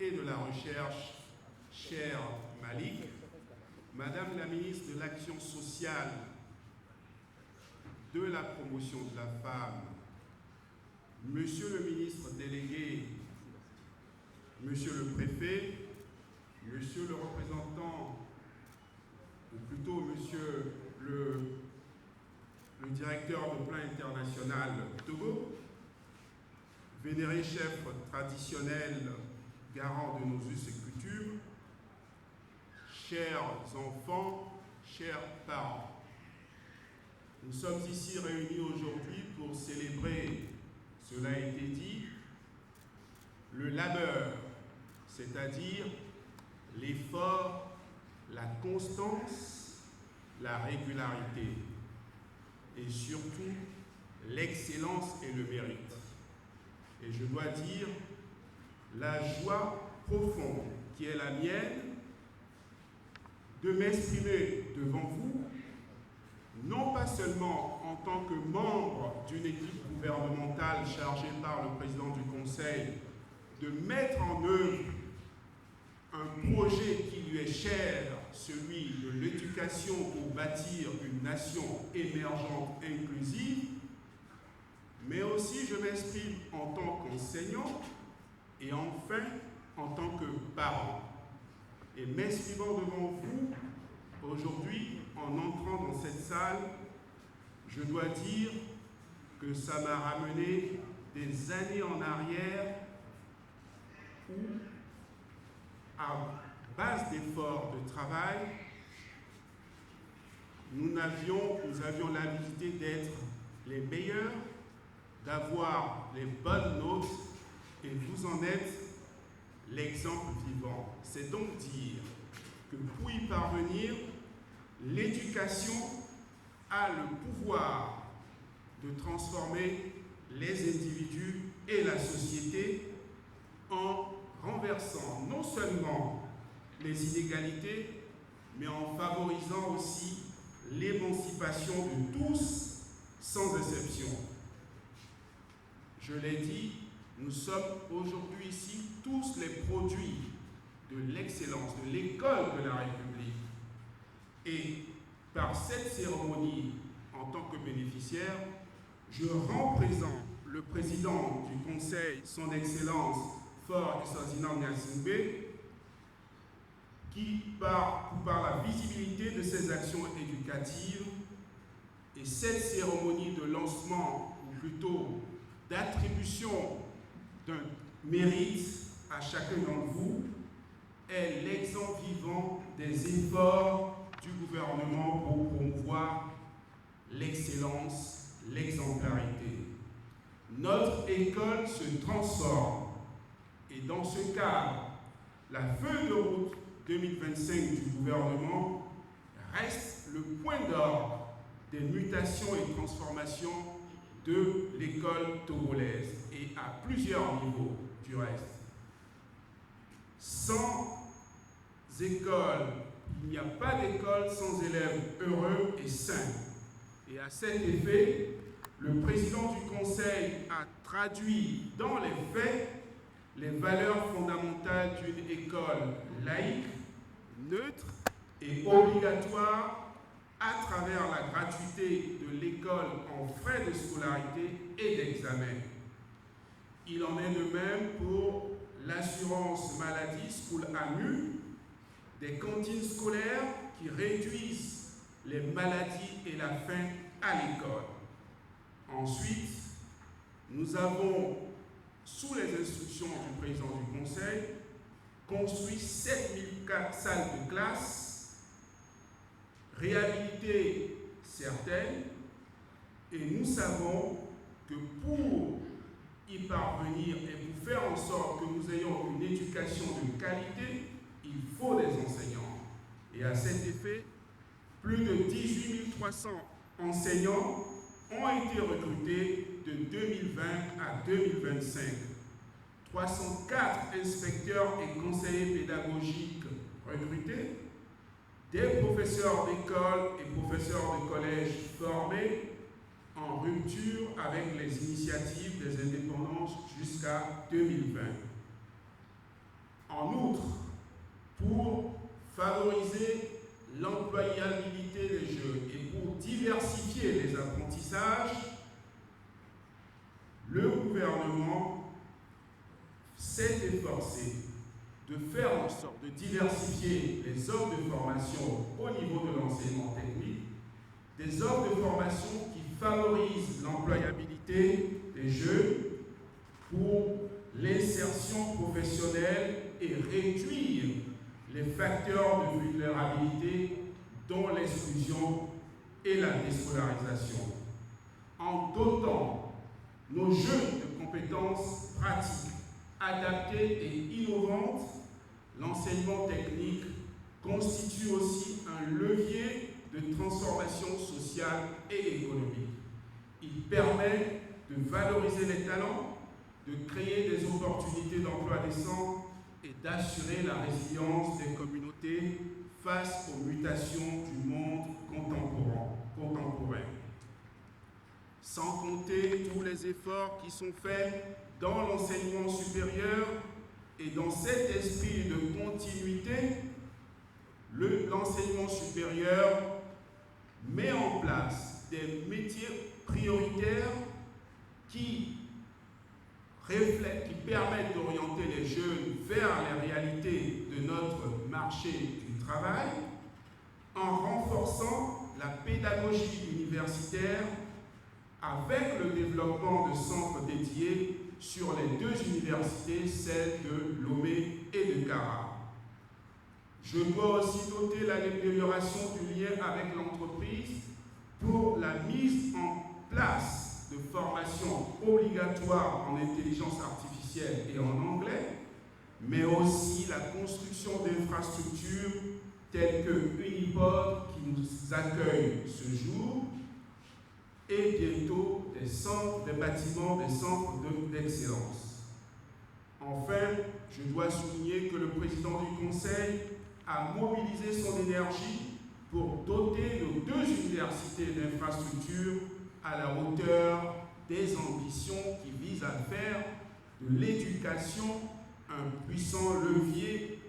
et de la Recherche, cher Malik, Madame la ministre de l'Action sociale, de la promotion de la femme, Monsieur le ministre délégué, Monsieur le préfet, Monsieur le représentant, ou plutôt Monsieur le directeur de plan international Togo, vénéré chef traditionnel garant de nos us et coutumes, chers enfants, chers parents, nous sommes ici réunis aujourd'hui pour célébrer, cela a été dit, le labeur, c'est-à-dire l'effort, la constance, la régularité et surtout l'excellence et le mérite. Et je dois dire la joie profonde qui est la mienne de m'exprimer devant vous, non pas seulement en tant que membre d'une équipe gouvernementale chargée par le président du Conseil de mettre en œuvre un projet qui lui est cher, celui de l'éducation pour bâtir une nation émergente et inclusive, mais aussi je m'exprime en tant qu'enseignant et enfin en tant que parent. Et m'exprimant devant vous aujourd'hui, en entrant dans cette salle, je dois dire que ça m'a ramené des années en arrière où, à base d'efforts de travail, nous avions l'habilité d'être les meilleurs, d'avoir les bonnes notes, et vous en êtes l'exemple vivant. C'est donc dire que pour y parvenir, l'éducation a le pouvoir de transformer les individus et la société en renversant non seulement les inégalités, mais en favorisant aussi l'émancipation de tous, sans exception. Je l'ai dit, nous sommes aujourd'hui ici tous les produits de l'excellence, de l'école de la République. Et par cette cérémonie, en tant que bénéficiaire, je rends présent le président du Conseil, son Excellence Faure Eswazina Gnassingbé, qui, par la visibilité de ses actions éducatives et cette cérémonie de lancement, ou plutôt d'attribution d'un mérite à chacun d'entre vous, est l'exemple vivant des efforts du gouvernement pour promouvoir l'excellence, l'exemplarité. Notre école se transforme et dans ce cadre, la feuille de route 2025 du gouvernement reste le point d'ordre des mutations et transformations de l'école togolaise et à plusieurs niveaux du reste. Sans école, il n'y a pas d'école sans élèves heureux et sains. Et à cet effet, le président du Conseil a traduit dans les faits les valeurs fondamentales d'une école laïque, neutre et obligatoire à travers la gratuité de l'école en frais de scolarité et d'examen. Il en est de même pour l'assurance maladie School AMU, des cantines scolaires qui réduisent les maladies et la faim à l'école. Ensuite, nous avons, sous les instructions du président du Conseil, construit 7004 salles de classe, réhabilité certaines, et nous savons que pour y parvenir et pour faire en sorte que nous ayons une éducation de qualité, il faut des enseignants. Et à cet effet, plus de 18 300 enseignants ont été recrutés de 2020 à 2025. 304 inspecteurs et conseillers pédagogiques recrutés, des professeurs d'école et professeurs de collège formés en rupture avec les initiatives des indépendances jusqu'à 2020. En En outre, pour favoriser l'employabilité des jeunes et pour diversifier les apprentissages, le gouvernement s'est efforcé de faire en sorte de diversifier les offres de formation au niveau de l'enseignement technique, des offres de formation qui favorisent l'employabilité des jeunes pour l'insertion professionnelle et réduire les facteurs de vulnérabilité dont l'exclusion et la déscolarisation, en dotant nos jeunes de compétences pratiques, adaptées et innovantes. L'enseignement technique constitue aussi un levier de transformation sociale et économique. Il permet de valoriser les talents, de créer des opportunités d'emploi décents et d'assurer la résilience des communautés face aux mutations du monde contemporain. Sans compter tous les efforts qui sont faits dans l'enseignement supérieur et dans cet esprit de continuité, l'enseignement supérieur met en place des métiers prioritaires qui permettent d'orienter les jeunes vers les réalités de notre marché du travail en renforçant la pédagogie universitaire avec le développement de centres dédiés sur les deux universités, celles de Lomé et de Kara. Je dois aussi noter l'amélioration du lien avec l'entreprise pour la mise en place de formations obligatoires en intelligence artificielle et en anglais, mais aussi la construction d'infrastructures telles que Unipod qui nous accueille ce jour, et bientôt des bâtiments, des centres d'excellence. Enfin, je dois souligner que le président du Conseil a mobilisé son énergie pour doter nos deux universités d'infrastructures à la hauteur des ambitions qui visent à faire de l'éducation un puissant levier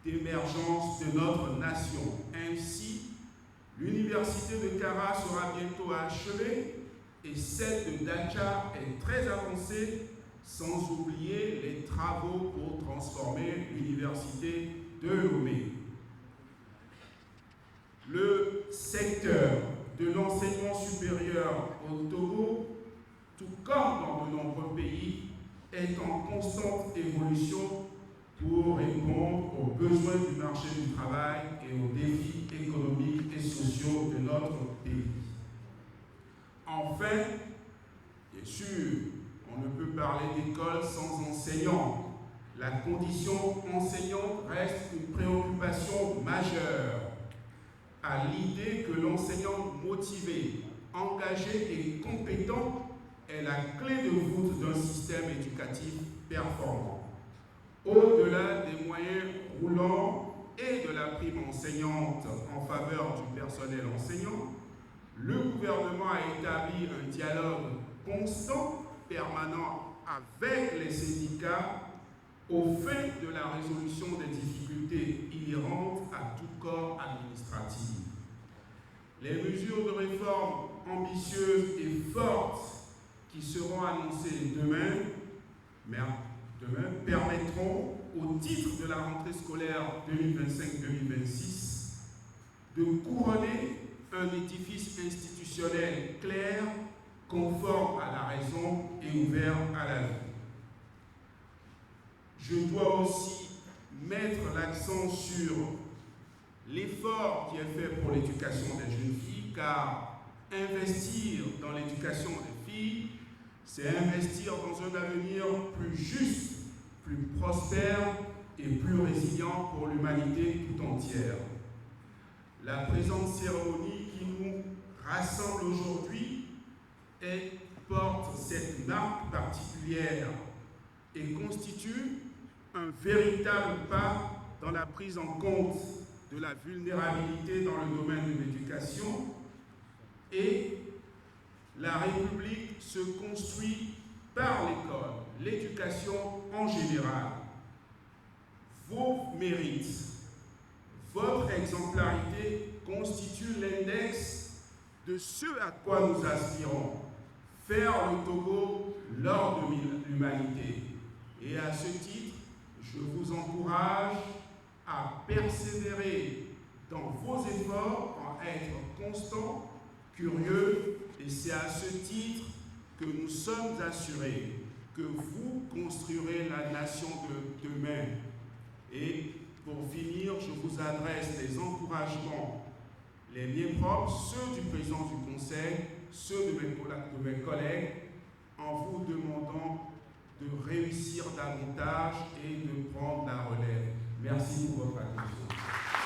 d'émergence de notre nation. Ainsi, l'université de Kara sera bientôt achevée et celle de Dakar est très avancée, sans oublier les travaux pour transformer l'université de Lomé. Le secteur de l'enseignement supérieur au Togo, tout comme dans de nombreux pays, est en constante évolution pour répondre aux besoins du marché du travail et aux défis économiques et sociaux de notre pays. Enfin, bien sûr, on ne peut parler d'école sans enseignants. La condition enseignante reste une préoccupation majeure. À l'idée que l'enseignant motivé, engagé et compétent est la clé de voûte d'un système éducatif performant. Au-delà des moyens roulants et de la prime enseignante en faveur du personnel enseignant, le gouvernement a établi un dialogue constant, permanent avec les syndicats au fin de la résolution des difficultés inhérentes à tout corps administratif. Les mesures de réforme ambitieuses et fortes qui seront annoncées demain permettront, au titre de la rentrée scolaire 2025-2026, de couronner un édifice institutionnel clair, conforme à la raison et ouvert à la vie. Je dois aussi mettre l'accent sur l'effort qui est fait pour l'éducation des jeunes filles, car investir dans l'éducation des filles, c'est investir dans un avenir plus juste, plus prospère et plus résilient pour l'humanité tout entière. La présente cérémonie qui nous rassemble aujourd'hui porte cette marque particulière et constitue un véritable pas dans la prise en compte de la vulnérabilité dans le domaine de l'éducation, et la République se construit par l'école, l'éducation en général, vos mérites, votre exemplarité constitue l'index de ce à quoi nous aspirons, faire le Togo l'or de l'humanité. Et à ce titre, je vous encourage à persévérer dans vos efforts, à être constant, curieux, et c'est à ce titre que nous sommes assurés que vous construirez la nation de demain. Et pour finir, je vous adresse les encouragements, les miens propres, ceux du président du Conseil, ceux de mes collègues, en vous demandant de réussir davantage et de prendre la relève. Merci pour votre attention.